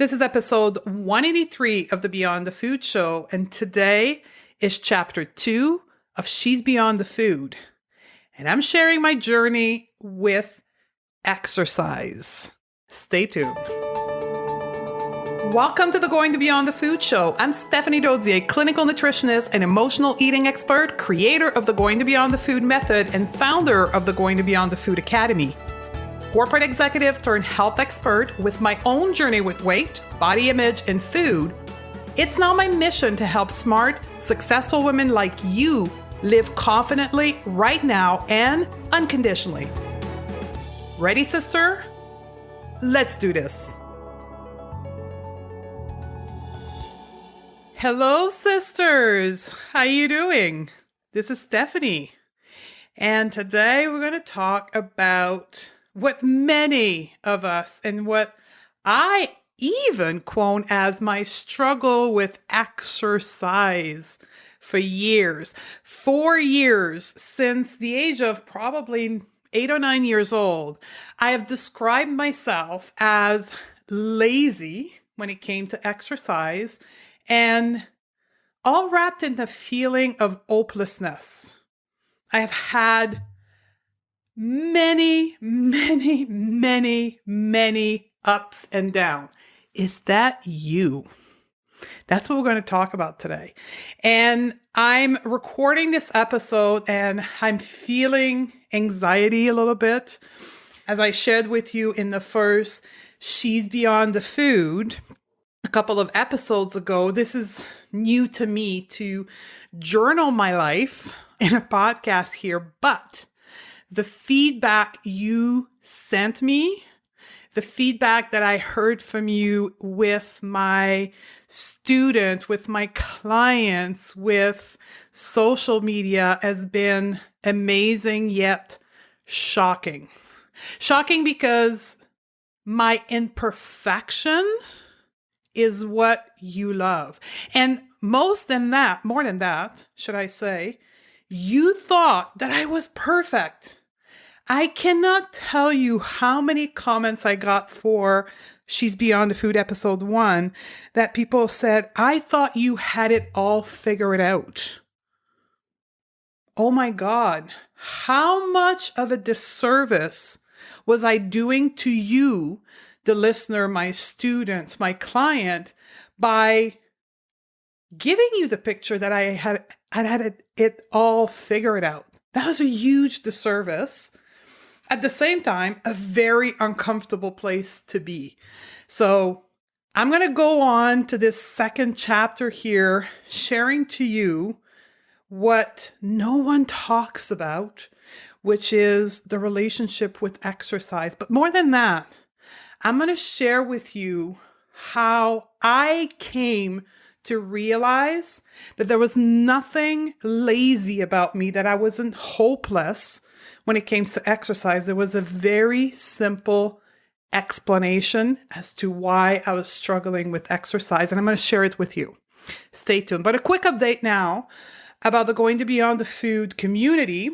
This is episode 183 of the Beyond the Food Show, and today is chapter 2 of She's Beyond the Food. And I'm sharing my journey with exercise. Stay tuned. Welcome to the Going to Beyond the Food Show. I'm Stephanie Dozier, clinical nutritionist and emotional eating expert, creator of the Going to Beyond the Food method, and founder of the Going to Beyond the Food Academy. Corporate executive turned health expert with my own journey with weight, body image, and food. It's now my mission to help smart, successful women like you live confidently right now and unconditionally. Ready, sister? Let's do this. Hello, sisters. How you doing? This is Stephanie. And today we're going to talk about what many of us and what I even quote as my struggle with exercise for years. 4 years since the age of probably 8 or 9 years old, I have described myself as lazy when it came to exercise and all wrapped in the feeling of hopelessness. I have had many ups and downs. Is that you? That's what we're going to talk about today. And I'm recording this episode and I'm feeling anxiety a little bit. As I shared with you in the first She's Beyond the Food a couple of episodes ago, this is new to me to journal my life in a podcast here, but the feedback you sent me, the feedback that I heard from you with my student, with my clients, with social media has been amazing yet shocking. Shocking because my imperfection is what you love. And more than that, should I say, you thought that I was perfect. I cannot tell you how many comments I got for She's Beyond the Food episode 1 that people said, I thought you had it all figured out. Oh my God, how much of a disservice was I doing to you, the listener, my student, my client, by giving you the picture that I had it all figured out? That was a huge disservice. At the same time, a very uncomfortable place to be. So I'm going to go on to this second chapter here, sharing to you what no one talks about, which is the relationship with exercise. But more than that, I'm going to share with you how I came to realize that there was nothing lazy about me, that I wasn't hopeless when it came to exercise. There was a very simple explanation as to why I was struggling with exercise, and I'm going to share it with you. Stay tuned. But a quick update now about the Going to Beyond the Food community.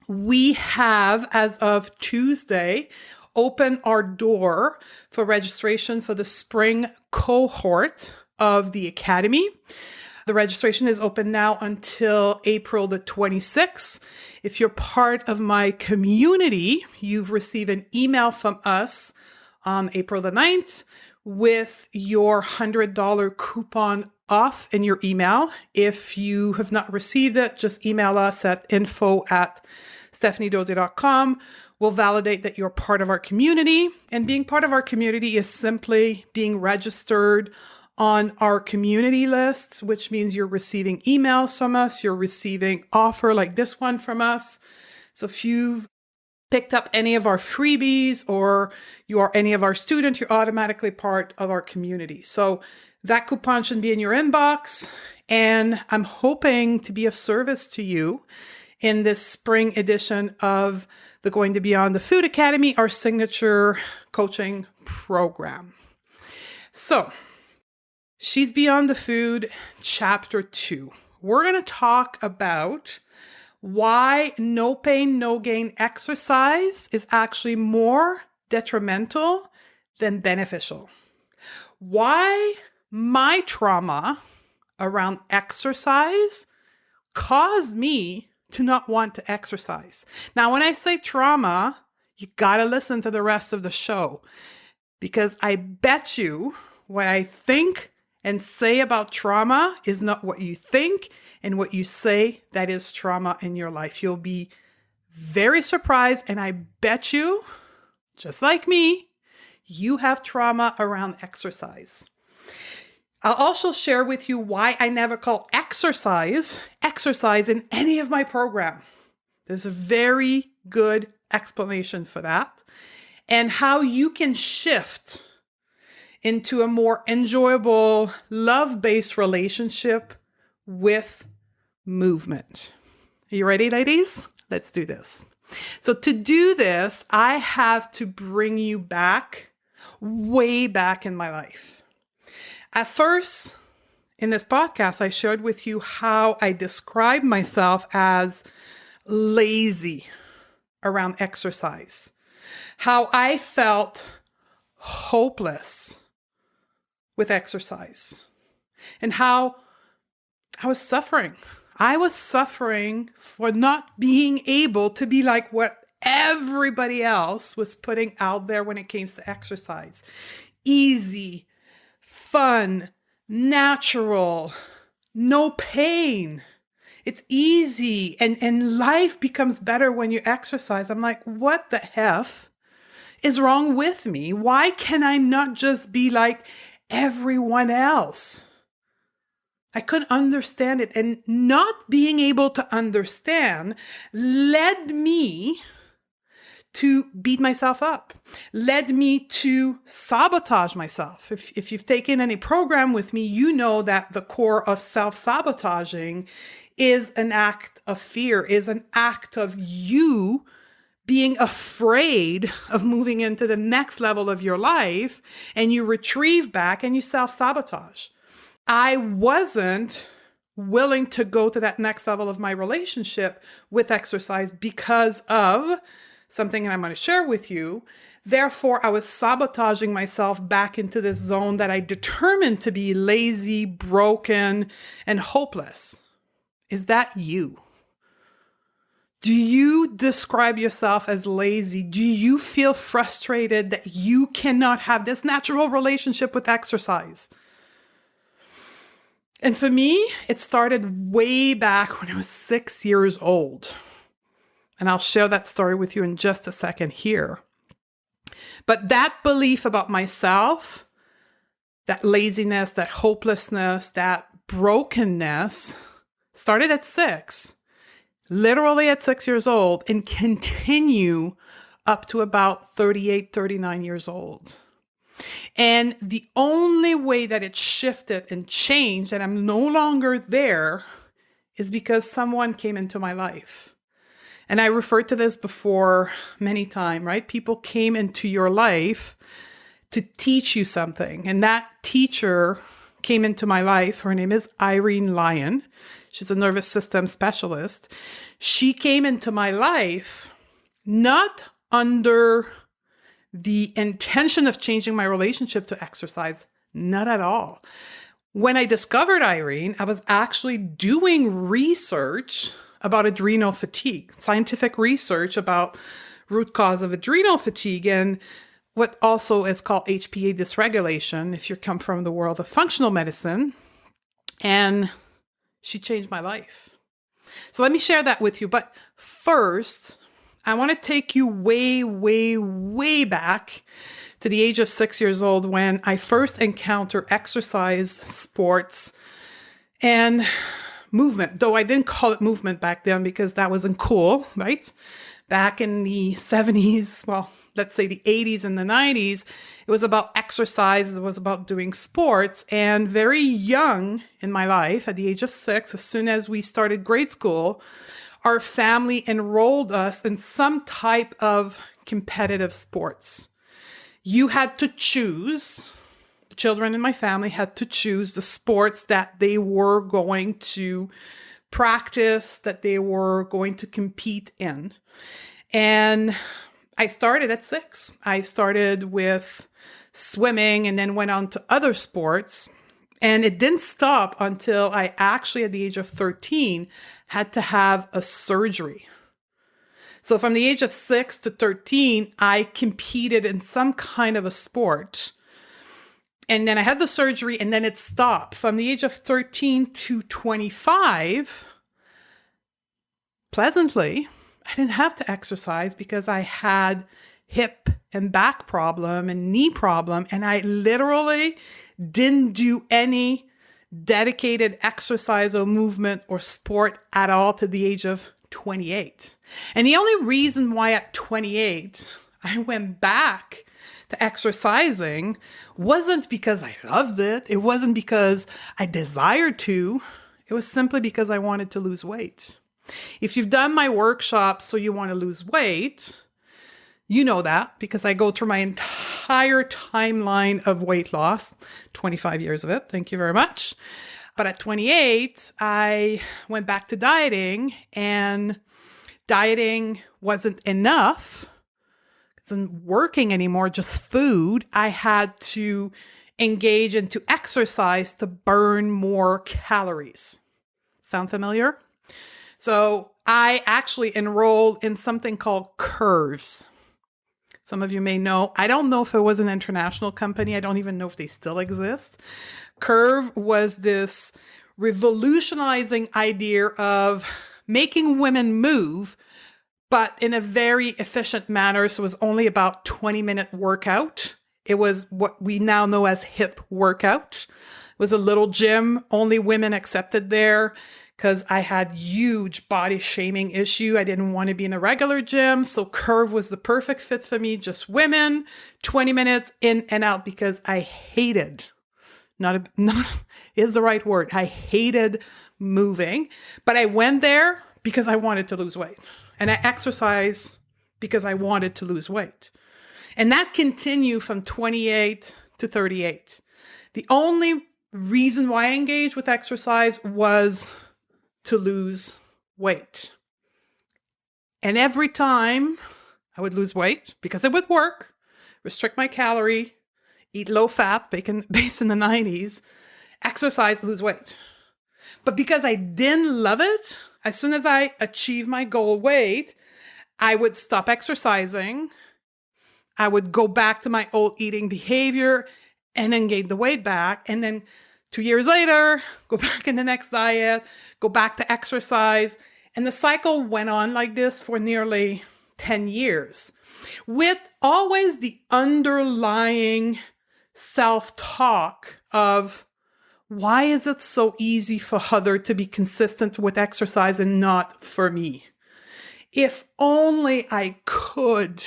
We have, as of Tuesday, opened our door for registration for the spring cohort of the Academy. The registration is open now until April the 26th. If you're part of my community, you've received an email from us on April the 9th with your $100 coupon off in your email. If you have not received it, just email us at info@stephaniedozier.com. We'll validate that you're part of our community. And being part of our community is simply being registered on our community lists, which means you're receiving emails from us, you're receiving offer like this one from us. So if you've picked up any of our freebies or you are any of our students, you're automatically part of our community. So that coupon should be in your inbox. And I'm hoping to be of service to you in this spring edition of the Going to Beyond the Food Academy, our signature coaching program. So, She's Beyond the Food, Chapter 2. We're going to talk about why no pain, no gain exercise is actually more detrimental than beneficial. why my trauma around exercise caused me to not want to exercise. Now, when I say trauma, you got to listen to the rest of the show, because I bet you what I think and say about trauma is not what you think and what you say that is trauma in your life. You'll be very surprised, and I bet you, just like me, you have trauma around exercise. I'll also share with you why I never call exercise in any of my program. There's a very good explanation for that, and how you can shift into a more enjoyable, love-based relationship with movement. Are you ready, ladies? Let's do this. So to do this, I have to bring you back, way back in my life. At first, in this podcast, I shared with you how I describe myself as lazy around exercise, how I felt hopeless with exercise, and how I was suffering. I was suffering for not being able to be like what everybody else was putting out there when it came to exercise. Easy, fun, natural, no pain. It's easy, and life becomes better when you exercise. I'm like, what the F is wrong with me? Why can I not just be like everyone else? I couldn't understand it, and not being able to understand led me to beat myself up, led me to sabotage myself. If you've taken any program with me, you know that the core of self-sabotaging is an act of fear, is an act of you being afraid of moving into the next level of your life, and you retrieve back and you self-sabotage. I wasn't willing to go to that next level of my relationship with exercise because of something I'm going to share with you. Therefore, I was sabotaging myself back into this zone that I determined to be lazy, broken, and hopeless. Is that you? Do you describe yourself as lazy? Do you feel frustrated that you cannot have this natural relationship with exercise? And for me, it started way back when I was 6 years old. And I'll share that story with you in just a second here. But that belief about myself, that laziness, that hopelessness, that brokenness started at 6, literally at 6 years old, and continue up to about 38, 39 years old. And the only way that it shifted and changed and I'm no longer there is because someone came into my life. And I referred to this before many times, right? People came into your life to teach you something. And that teacher came into my life. Her name is Irene Lyon. She's a nervous system specialist. She came into my life not under the intention of changing my relationship to exercise, not at all. When I discovered Irene, I was actually doing research about adrenal fatigue, scientific research about root cause of adrenal fatigue and what also is called HPA dysregulation, if you come from the world of functional medicine. And she changed my life. So let me share that with you. But first, I want to take you way, way, way back to the age of 6 years old when I first encountered exercise, sports, and movement. Though I didn't call it movement back then because that wasn't cool, right? Back in the 70s, well, let's say the 80s and the 90s, it was about exercise. It was about doing sports. And very young in my life, at the age of 6, as soon as we started grade school, our family enrolled us in some type of competitive sports. You had to choose, the children in my family had to choose the sports that they were going to practice, that they were going to compete in. And I started at 6. I started with swimming and then went on to other sports. And it didn't stop until I actually, at the age of 13, had to have a surgery. So from the age of 6 to 13, I competed in some kind of a sport. And then I had the surgery and then it stopped. From the age of 13 to 25, pleasantly, I didn't have to exercise because I had hip and back problem and knee problem. And I literally didn't do any dedicated exercise or movement or sport at all to the age of 28. And the only reason why at 28 I went back to exercising wasn't because I loved it. It wasn't because I desired to. It was simply because I wanted to lose weight. If you've done my workshops, so you want to lose weight, you know that because I go through my entire timeline of weight loss, 25 years of it. Thank you very much. But at 28, I went back to dieting, and dieting wasn't enough. It wasn't working anymore, just food. I had to engage into exercise to burn more calories. Sound familiar? So I actually enrolled in something called Curves. Some of you may know. I don't know if it was an international company. I don't even know if they still exist. Curve was this revolutionizing idea of making women move, but in a very efficient manner. So it was only about 20-minute workout. It was what we now know as HIIT workout. It was a little gym, only women accepted there because I had huge body shaming issue. I didn't want to be in a regular gym. So Curve was the perfect fit for me. Just women, 20 minutes in and out because I hated, not is the right word. I hated moving, but I went there because I wanted to lose weight. And I exercised because I wanted to lose weight. And that continued from 28 to 38. The only reason why I engaged with exercise was to lose weight. And every time I would lose weight, because it would work, restrict my calorie, eat low fat, based in the 90s, exercise, lose weight. But because I didn't love it, as soon as I achieved my goal weight, I would stop exercising. I would go back to my old eating behavior and then gain the weight back. And then 2 years later, go back in the next diet, go back to exercise. And the cycle went on like this for nearly 10 years, with always the underlying self-talk of, why is it so easy for Heather to be consistent with exercise and not for me? If only I could.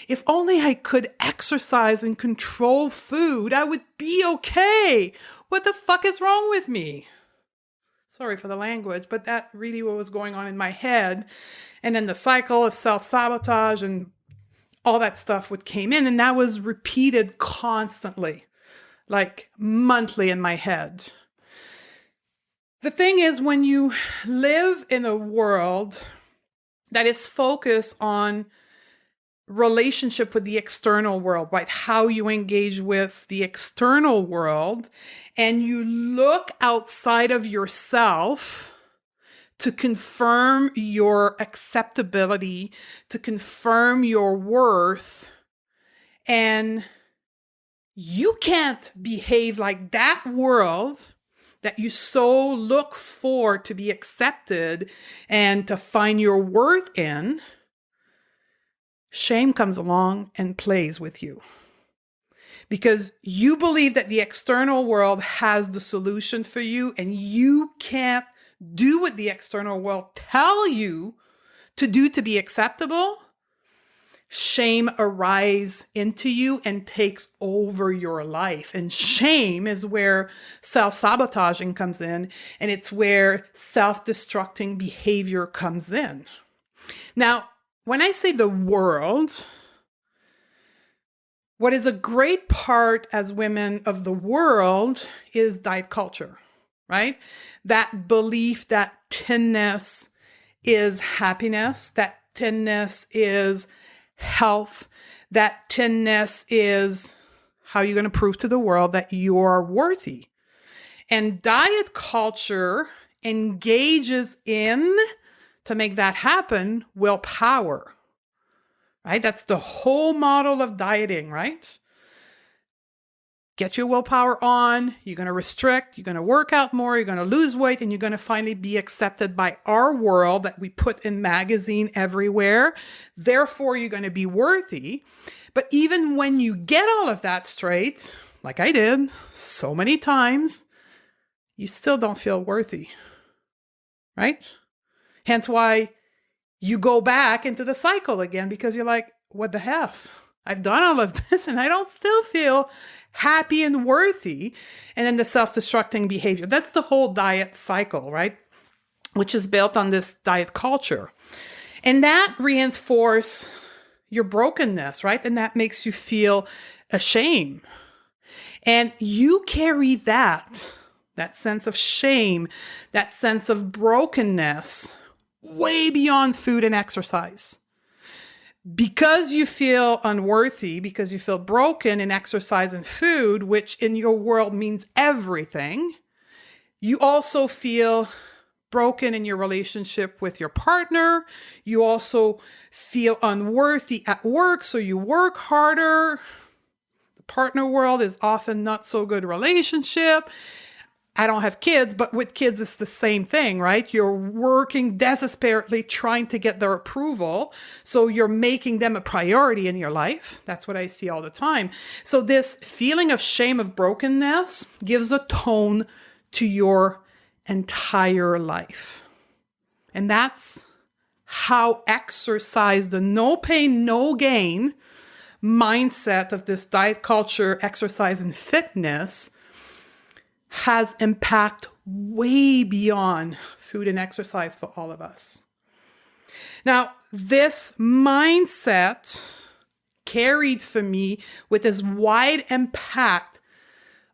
If only I could exercise and control food, I would be okay. What the fuck is wrong with me? Sorry for the language, but that really what was going on in my head. And then the cycle of self-sabotage and all that stuff would came in, and that was repeated constantly, like monthly in my head. The thing is, when you live in a world that is focused on relationship with the external world, right? How you engage with the external world, and you look outside of yourself to confirm your acceptability, to confirm your worth, and you can't behave like that world that you so look for to be accepted and to find your worth in. Shame comes along and plays with you because you believe that the external world has the solution for you, and you can't do what the external world tell you to do to be acceptable. Shame arises into you and takes over your life. And shame is where self-sabotaging comes in, and it's where self-destructing behavior comes in. Now, when I say the world, what is a great part as women of the world is diet culture, right? That belief that thinness is happiness, that thinness is health, that thinness is how you're going to prove to the world that you're worthy. And diet culture engages in, to make that happen, willpower, right? That's the whole model of dieting, right? Get your willpower on, you're going to restrict, you're going to work out more, you're going to lose weight, and you're going to finally be accepted by our world that we put in magazine everywhere. Therefore, you're going to be worthy. But even when you get all of that straight, like I did so many times, you still don't feel worthy, right? Hence why you go back into the cycle again, because you're like, what the F? I've done all of this and I don't still feel happy and worthy. And then the self-destructing behavior. That's the whole diet cycle, right? Which is built on this diet culture. And that reinforces your brokenness, right? And that makes you feel ashamed. And you carry that sense of shame, that sense of brokenness way beyond food and exercise. Because you feel unworthy, because you feel broken in exercise and food, which in your world means everything, you also feel broken in your relationship with your partner. You also feel unworthy at work, so you work harder. The partner world is often not so good relationship. I don't have kids, but with kids, it's the same thing, right? You're working desperately trying to get their approval. So you're making them a priority in your life. That's what I see all the time. So this feeling of shame, of brokenness, gives a tone to your entire life. And that's how exercise, the no pain, no gain mindset of this diet culture, exercise, and fitness has impact way beyond food and exercise for all of us. Now, this mindset carried for me with this wide impact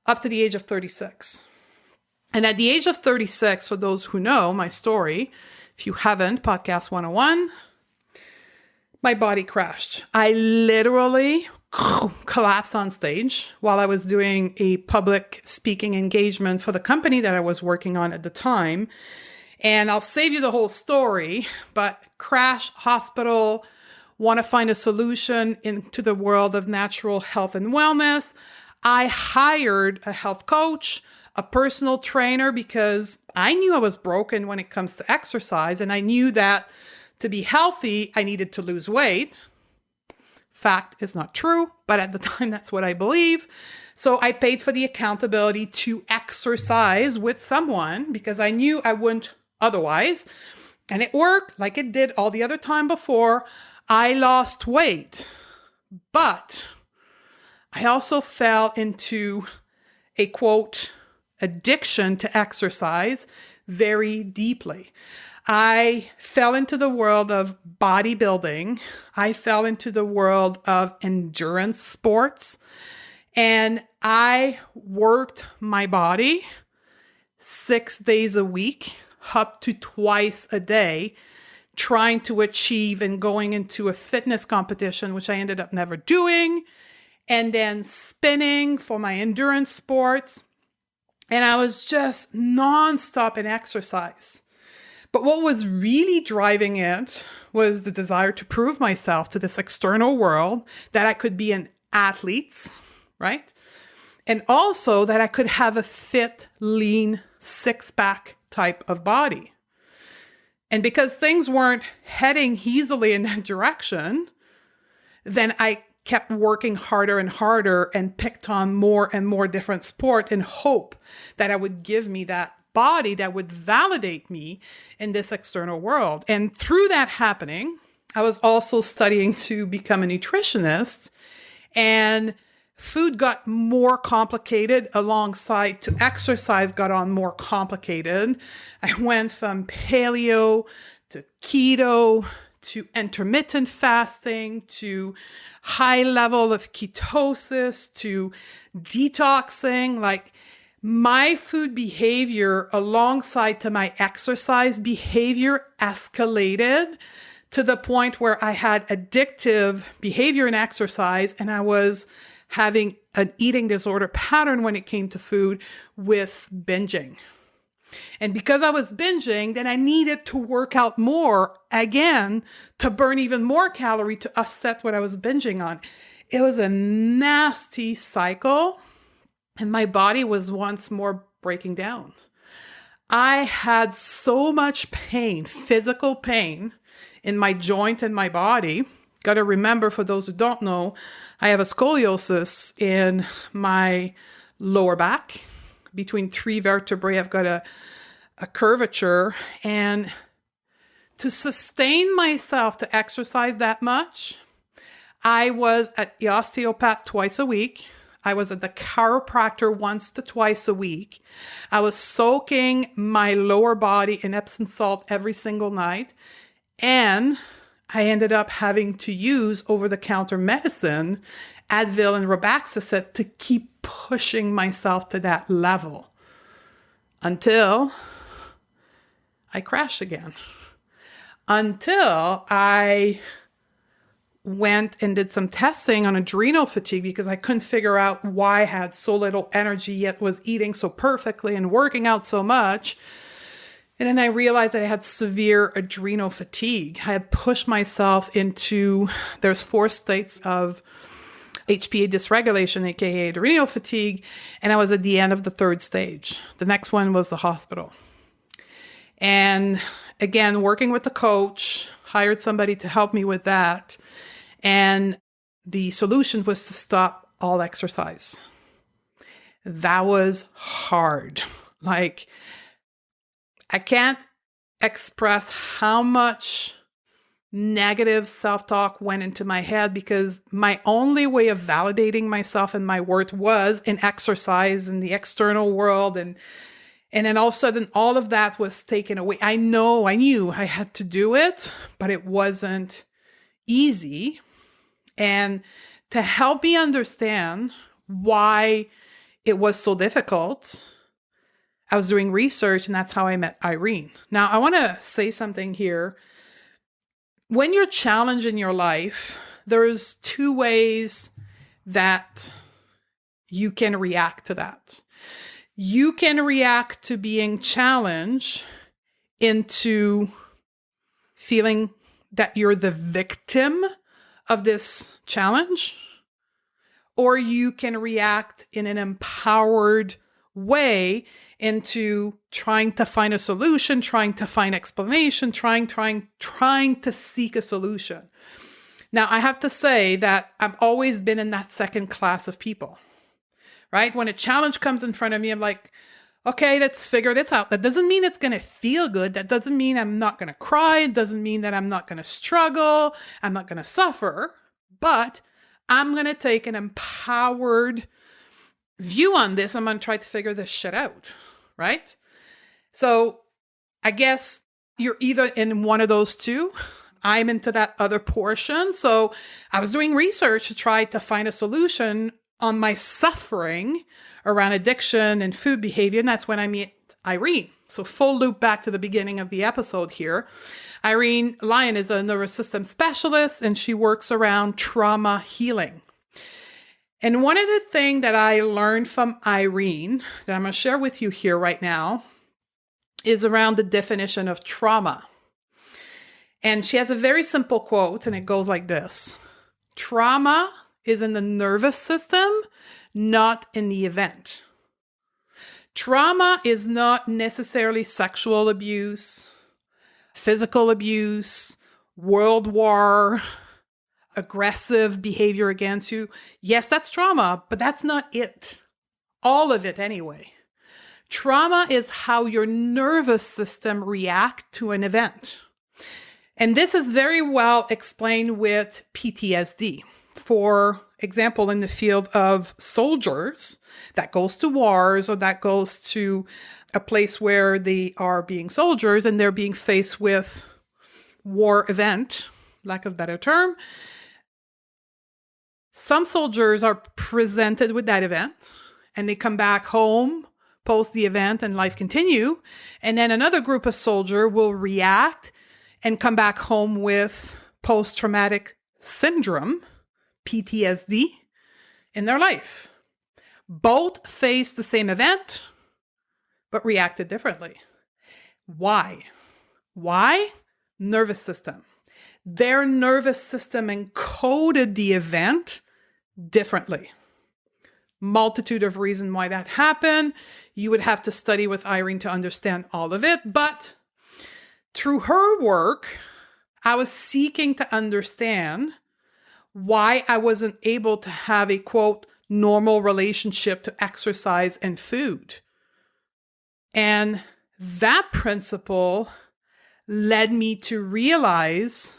up to the age of 36. And at the age of 36, for those who know my story, if you haven't, Podcast 101, my body crashed. I literally collapsed on stage while I was doing a public speaking engagement for the company that I was working on at the time. And I'll save you the whole story, but crash, hospital, want to find a solution into the world of natural health and wellness. I hired a health coach, a personal trainer, because I knew I was broken when it comes to exercise. And I knew that to be healthy, I needed to lose weight. Fact is not true, but at the time, that's what I believe. So I paid for the accountability to exercise with someone because I knew I wouldn't otherwise. And it worked like it did all the other time before. I lost weight, but I also fell into a quote, addiction to exercise very deeply. I fell into the world of bodybuilding. I fell into the world of endurance sports. And I worked my body 6 days a week, up to twice a day, trying to achieve and going into a fitness competition, which I ended up never doing, and then spinning for my endurance sports. And I was just nonstop in exercise. But what was really driving it was the desire to prove myself to this external world that I could be an athlete, right? And also that I could have a fit, lean, six-pack type of body. And because things weren't heading easily in that direction, then I kept working harder and harder and picked on more and more different sport in hope that I would give me that body that would validate me in this external world. And through that happening, I was also studying to become a nutritionist, and food got more complicated alongside to exercise got on more complicated. I went from paleo to keto to intermittent fasting to high level of ketosis to detoxing. Like, my food behavior alongside to my exercise behavior escalated to the point where I had addictive behavior in exercise, and I was having an eating disorder pattern when it came to food with binging. And because I was binging, then I needed to work out more again to burn even more calorie to offset what I was binging on. It was a nasty cycle, and my body was once more breaking down. I had so much pain, physical pain in my joint and my body. Got to remember, for those who don't know, I have a scoliosis in my lower back. Between 3 vertebrae, I've got a curvature. And to sustain myself to exercise that much, I was at the osteopath twice a week. I was at the chiropractor once to twice a week. I was soaking my lower body in Epsom salt every single night. And I ended up having to use over-the-counter medicine, Advil and Robaxacet, to keep pushing myself to that level until I crashed again. Until I went and did some testing on adrenal fatigue because I couldn't figure out why I had so little energy yet was eating so perfectly and working out so much. And then I realized that I had severe adrenal fatigue. I had pushed myself into, there's 4 states of HPA dysregulation, aka adrenal fatigue, and I was at the end of the 3rd stage. The next one was the hospital. And again, working with the coach, hired somebody to help me with that. And the solution was to stop all exercise. That was hard. Like, I can't express how much negative self-talk went into my head because my only way of validating myself and my worth was in exercise in the external world. And then all of a sudden, all of that was taken away. I knew I had to do it, but it wasn't easy. And to help me understand why it was so difficult, I was doing research, and that's how I met Irene. Now, I want to say something here. When you're challenged in your life, there's 2 ways that you can react to that. You can react to being challenged into feeling that you're the victim of this challenge, or you can react in an empowered way into trying to find a solution, trying to find explanation, trying to seek a solution. Now, I have to say that I've always been in that second class of people, right? When a challenge comes in front of me, I'm like, okay, let's figure this out. That doesn't mean it's going to feel good. That doesn't mean I'm not going to cry. It doesn't mean that I'm not going to struggle. I'm not going to suffer, but I'm going to take an empowered view on this. I'm going to try to figure this shit out, right? So I guess you're either in one of those 2. I'm into that other portion. So I was doing research to try to find a solution on my suffering around addiction and food behavior. And that's when I met Irene. So full loop back to the beginning of the episode here. Irene Lyon is a neurosystem specialist, and she works around trauma healing. And one of the things that I learned from Irene that I'm going to share with you here right now is around the definition of trauma. And she has a very simple quote, and it goes like this: trauma is in the nervous system, not in the event. Trauma is not necessarily sexual abuse, physical abuse, world war, aggressive behavior against you. Yes, that's trauma, but that's not it. All of it anyway. Trauma is how your nervous system reacts to an event. And this is very well explained with PTSD. For example, in the field of soldiers that goes to wars or that goes to a place where they are being soldiers and they're being faced with war event, lack of better term, some soldiers are presented with that event and they come back home post the event and life continue. And then another group of soldier will react and come back home with post-traumatic syndrome, PTSD, in their life. Both faced the same event, but reacted differently. Why? Why? Nervous system. Their nervous system encoded the event differently. Multitude of reasons why that happened. You would have to study with Irene to understand all of it. But through her work, I was seeking to understand why I wasn't able to have a, quote, normal relationship to exercise and food. And that principle led me to realize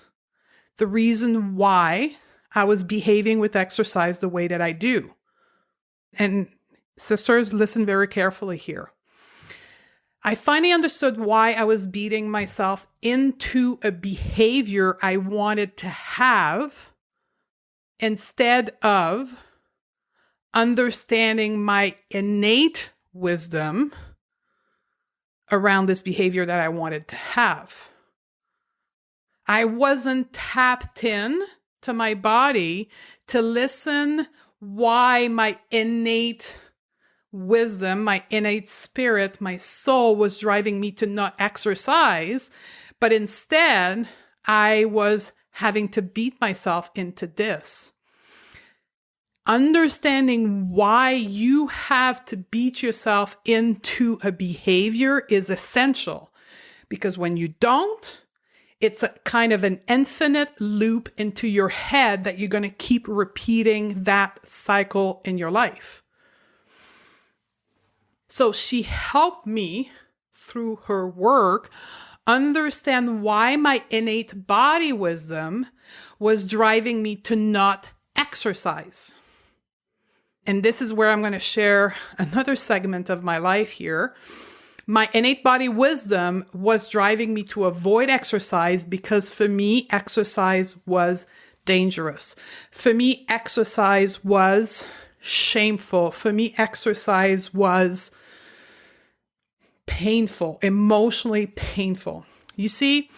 the reason why I was behaving with exercise the way that I do. And sisters, listen very carefully here. I finally understood why I was beating myself into a behavior I wanted to have instead of understanding my innate wisdom around this behavior that I wanted to have. I wasn't tapped in to my body to listen why my innate wisdom, my innate spirit, my soul was driving me to not exercise, but instead I was having to beat myself into this. Understanding why you have to beat yourself into a behavior is essential, because when you don't, it's a kind of an infinite loop into your head that you're going to keep repeating that cycle in your life. So she helped me through her work understand why my innate body wisdom was driving me to not exercise. And this is where I'm going to share another segment of my life here. My innate body wisdom was driving me to avoid exercise because for me, exercise was dangerous. For me, exercise was shameful. For me, exercise was painful, emotionally painful. You see,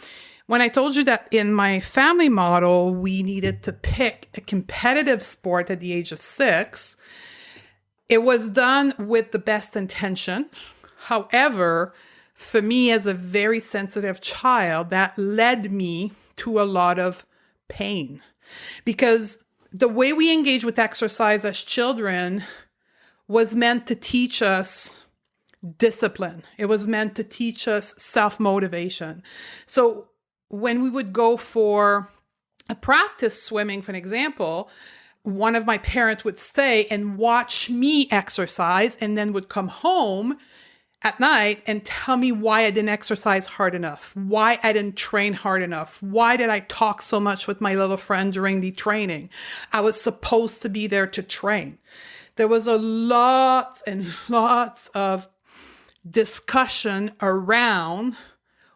when I told you that in my family model, we needed to pick a competitive sport at the age of 6, it was done with the best intention. However, for me as a very sensitive child, that led me to a lot of pain. Because the way we engage with exercise as children was meant to teach us discipline. It was meant to teach us self-motivation. So when we would go for a practice swimming, for an example, one of my parents would stay and watch me exercise and then would come home at night and tell me why I didn't exercise hard enough, why I didn't train hard enough, why did I talk so much with my little friend during the training? I was supposed to be there to train. There was a lot and lots of discussion around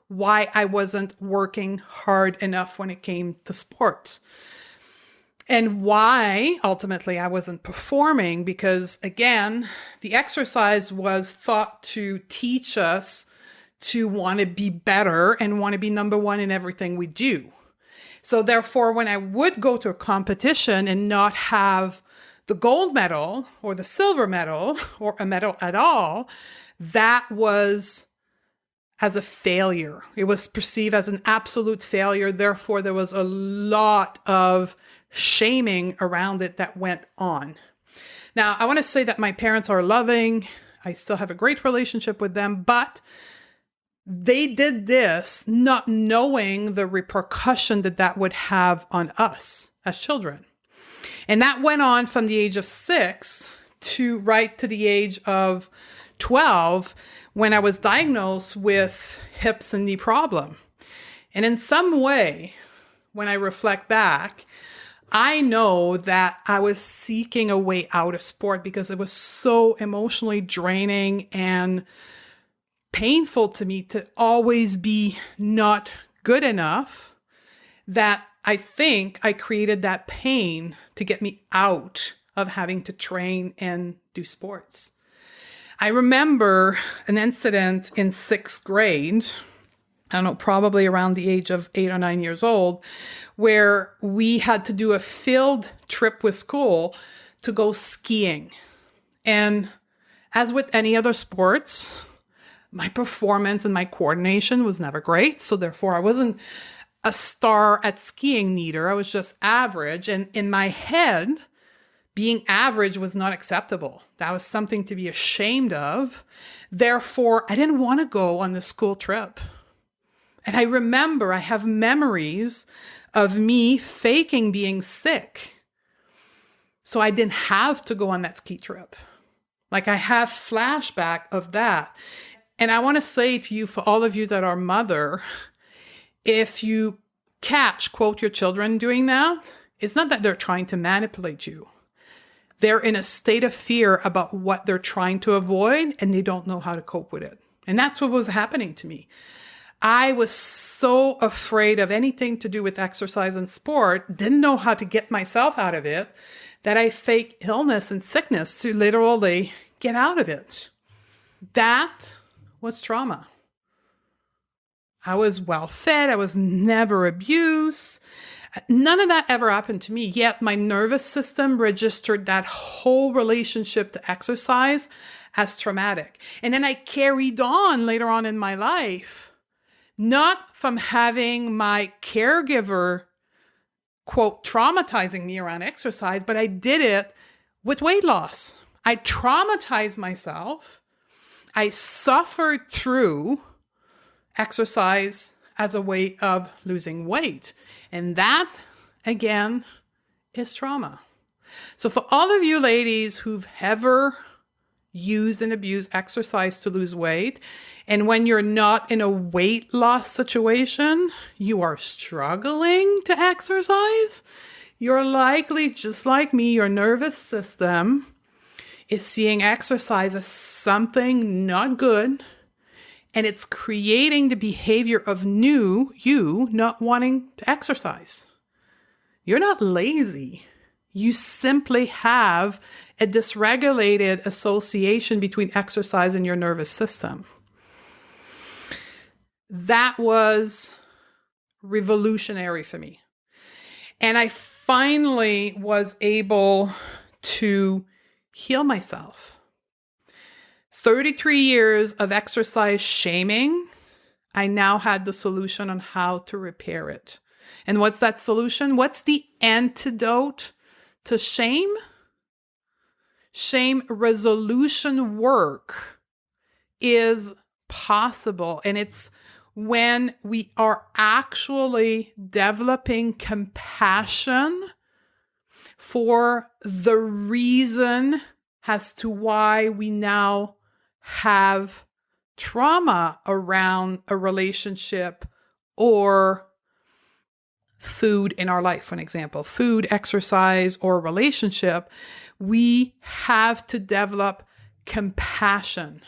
why I wasn't working hard enough when it came to sports. And why ultimately I wasn't performing, because again, the exercise was thought to teach us to want to be better and want to be number one in everything we do. So therefore, when I would go to a competition and not have the gold medal or the silver medal or a medal at all, that was as a failure. It was perceived as an absolute failure. Therefore, there was a lot of shaming around it that went on. Now, I want to say that my parents are loving. I still have a great relationship with them, but they did this not knowing the repercussion that that would have on us as children. And that went on from the age of 6 to right to the age of 12 when I was diagnosed with hips and knee problem. And in some way, when I reflect back, I know that I was seeking a way out of sport because it was so emotionally draining and painful to me to always be not good enough, that I think I created that pain to get me out of having to train and do sports. I remember an incident in 6th grade, I don't know, probably around the age of 8 or 9 years old, where we had to do a field trip with school to go skiing. And as with any other sports, my performance and my coordination was never great. So therefore, I wasn't a star at skiing neither. I was just average. And in my head, being average was not acceptable. That was something to be ashamed of. Therefore, I didn't want to go on the school trip. And I remember, I have memories of me faking being sick, so I didn't have to go on that ski trip. Like, I have flashback of that. And I want to say to you, for all of you that are mother, if you catch, quote, your children doing that, it's not that they're trying to manipulate you. They're in a state of fear about what they're trying to avoid, and they don't know how to cope with it. And that's what was happening to me. I was so afraid of anything to do with exercise and sport, didn't know how to get myself out of it, that I faked illness and sickness to literally get out of it. That was trauma. I was well fed. I was never abused. None of that ever happened to me, yet my nervous system registered that whole relationship to exercise as traumatic. And then I carried on later on in my life, not from having my caregiver, quote, traumatizing me around exercise, but I did it with weight loss. I traumatized myself. I suffered through exercise as a way of losing weight. And that, again, is trauma. So for all of you ladies who've ever used and abused exercise to lose weight, and when you're not in a weight loss situation, you are struggling to exercise, you're likely, just like me, your nervous system is seeing exercise as something not good, and it's creating the behavior of you not wanting to exercise. You're not lazy. You simply have a dysregulated association between exercise and your nervous system. That was revolutionary for me. And I finally was able to heal myself. 33 years of exercise shaming, I now had the solution on how to repair it. And what's that solution? What's the antidote to shame? Shame resolution work is possible. And it's when we are actually developing compassion for the reason as to why we now have trauma around a relationship or food in our life, for an example, food, exercise, or relationship, we have to develop compassion.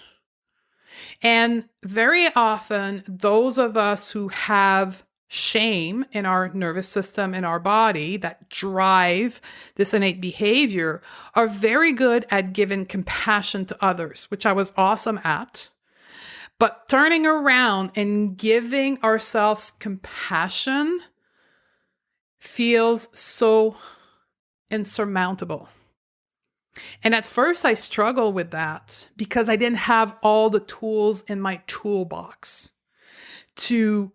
And very often, those of us who have shame in our nervous system, in our body, that drive this innate behavior, are very good at giving compassion to others, which I was awesome at. But turning around and giving ourselves compassion feels so insurmountable. And at first I struggled with that because I didn't have all the tools in my toolbox to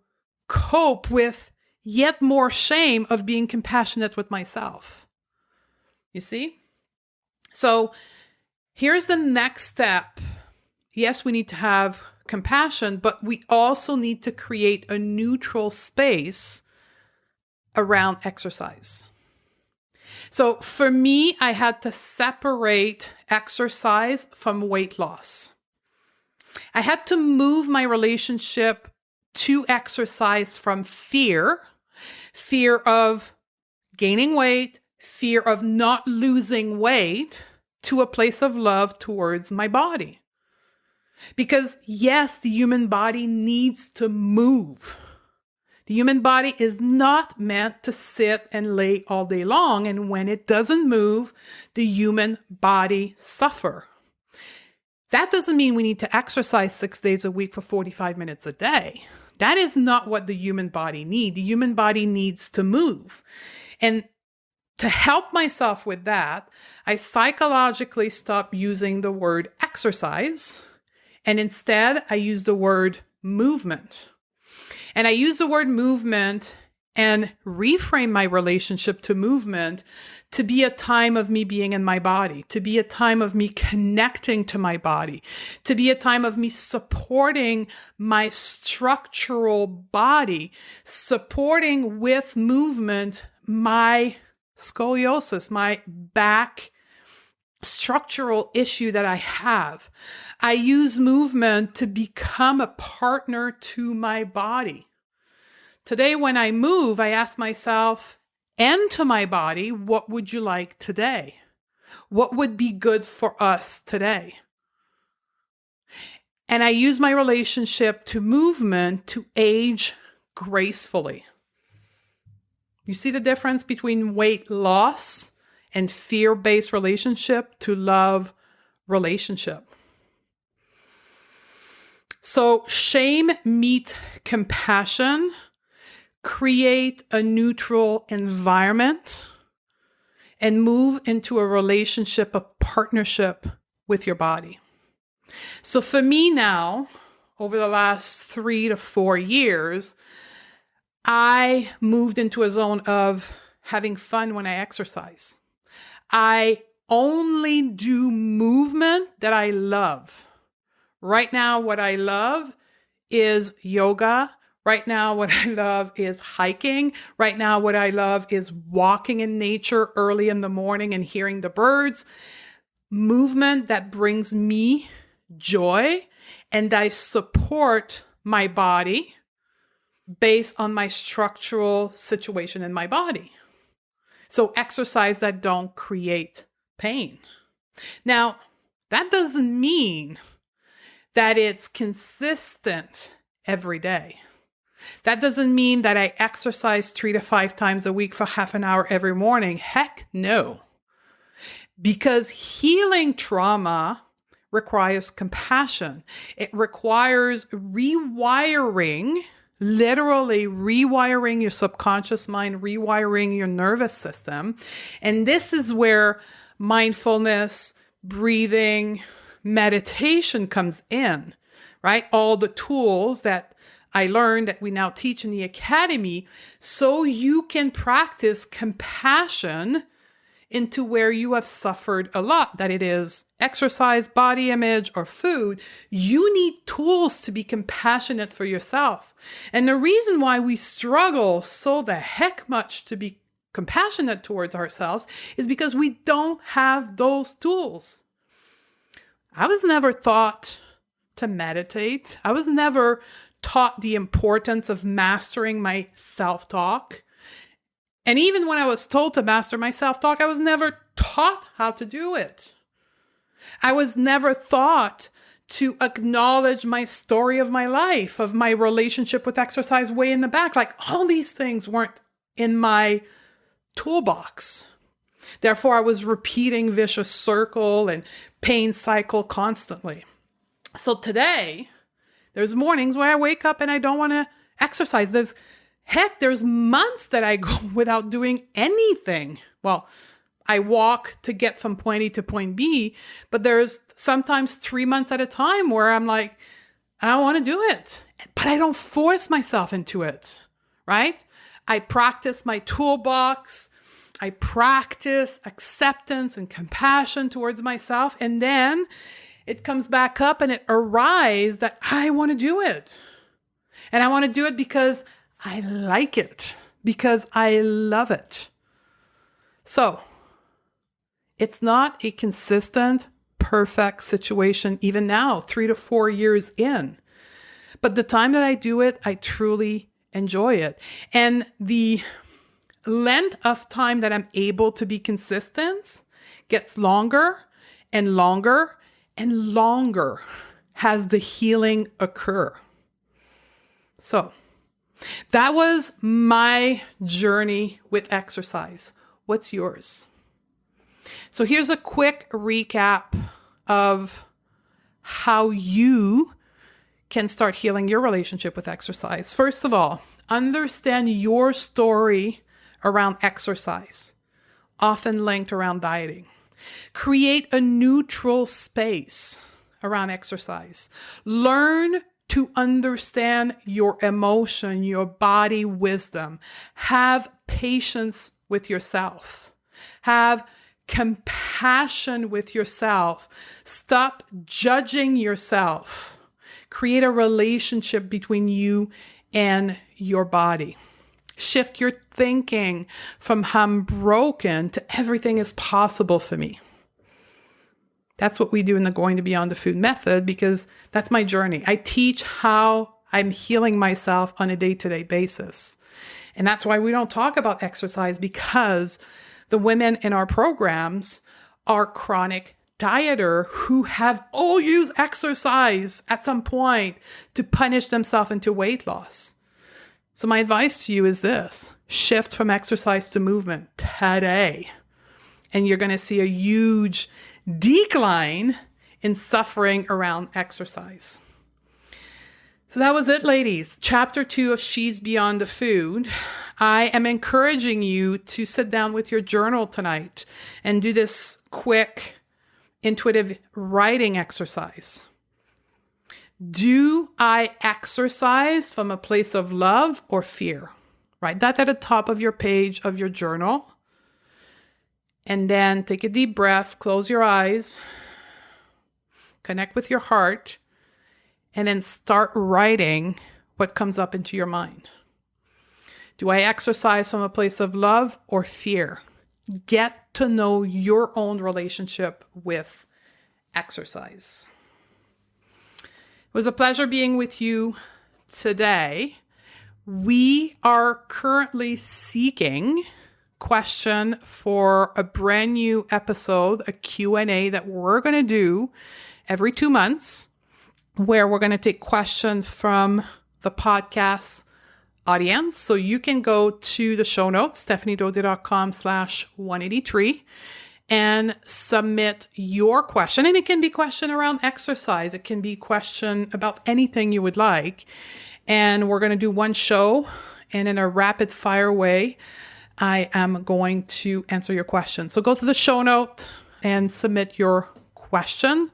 cope with yet more shame of being compassionate with myself. You see? So here's the next step. Yes, we need to have compassion, but we also need to create a neutral space around exercise. So for me, I had to separate exercise from weight loss. I had to move my relationship to exercise from fear of gaining weight, fear of not losing weight, to a place of love towards my body. Because yes, the human body needs to move. The human body is not meant to sit and lay all day long. And when it doesn't move, the human body suffers. That doesn't mean we need to exercise 6 days a week for 45 minutes a day. That is not what the human body needs. The human body needs to move. And To help myself with that, I psychologically stopped using the word exercise, and instead I use the word movement. And I use the word movement and reframe my relationship to movement to be a time of me being in my body, to be a time of me connecting to my body, to be a time of me supporting my structural body, supporting with movement my scoliosis, my back structural issue that I have. I use movement to become a partner to my body. Today, when I move, I ask myself and to my body, what would you like today? What would be good for us today? And I use my relationship to movement to age gracefully. You see the difference between weight loss and fear-based relationship to love relationship. So shame meet compassion, create a neutral environment, and move into a relationship of partnership with your body. So for me now, over the last 3 to 4 years, I moved into a zone of having fun when I exercise. I only do movement that I love. Right now, what I love is yoga. Right now, what I love is hiking. Right now, what I love is walking in nature early in the morning and hearing the birds. Movement that brings me joy, and I support my body based on my structural situation in my body. So exercise that don't create pain. Now, that doesn't mean that it's consistent every day. That doesn't mean that I exercise 3 to 5 times a week for half an hour every morning. Heck no. Because healing trauma requires compassion. It requires rewiring, literally rewiring your subconscious mind, rewiring your nervous system. And this is where mindfulness, breathing, meditation comes in, right? All the tools that I learned that we now teach in the academy, so you can practice compassion into where you have suffered a lot, that it is exercise, body image, or food. You need tools to be compassionate for yourself. And the reason why we struggle so the heck much to be compassionate towards ourselves is because we don't have those tools. I was never taught to meditate. I was never taught the importance of mastering my self-talk. And even when I was told to master my self-talk, I was never taught how to do it. I was never taught to acknowledge my story of my life, of my relationship with exercise way in the back. Like all these things weren't in my toolbox. Therefore, I was repeating vicious circle and pain cycle constantly. So today, there's mornings where I wake up and I don't want to exercise. There's months that I go without doing anything. Well, I walk to get from point A to point B, but there's sometimes 3 months at a time where I'm like, I don't want to do it, but I don't force myself into it, right? I practice my toolbox. I practice acceptance and compassion towards myself. And then it comes back up and it arises that I want to do it. And I want to do it because I like it, because I love it. So it's not a consistent, perfect situation, even now, 3 to 4 years in. But the time that I do it, I truly enjoy it. And the length of time that I'm able to be consistent gets longer and longer and longer as the healing occur. So that was my journey with exercise. What's yours? So here's a quick recap of how you can start healing your relationship with exercise. First of all, understand your story around exercise. often linked around dieting. Create a neutral space around exercise. Learn to understand your emotion, your body wisdom. Have patience with yourself. Have compassion with yourself. Stop judging yourself. Create a relationship between you and your body. Shift your thinking from I'm broken to everything is possible for me. That's what we do in the Going to Beyond the Food method, because that's my journey. I teach how I'm healing myself on a day-to-day basis. And that's why we don't talk about exercise, because the women in our programs are chronic dieter who have all used exercise at some point to punish themselves into weight loss. So my advice to you is this: shift from exercise to movement today. And you're going to see a huge decline in suffering around exercise. So that was it, ladies. Chapter 2 of She's Beyond the Food. I am encouraging you to sit down with your journal tonight and do this quick, intuitive writing exercise. Do I exercise from a place of love or fear? Write that at the top of your page of your journal. And then take a deep breath, close your eyes, connect with your heart, and then start writing what comes up into your mind. Do I exercise from a place of love or fear? Get to know your own relationship with exercise. It was a pleasure being with you today. We are currently seeking question for a brand new episode, a Q&A that we're going to do every 2 months, where we're going to take questions from the podcast audience. So you can go to the show notes, stephaniedodier.com/183, and submit your question. And it can be question around exercise. It can be question about anything you would like. And we're going to do one show, and in a rapid fire way, I am going to answer your question. So go to the show note and submit your question,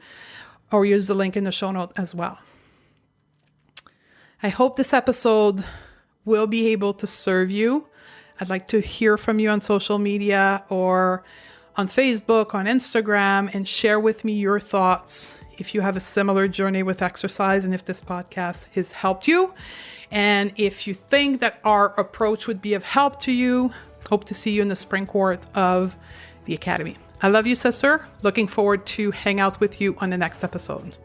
or use the link in the show note as well. I hope this episode will be able to serve you. I'd like to hear from you on social media or on Facebook, on Instagram, and share with me your thoughts if you have a similar journey with exercise and if this podcast has helped you. And if you think that our approach would be of help to you, hope to see you in the spring cohort of the Academy. I love you, sister. Looking forward to hang out with you on the next episode.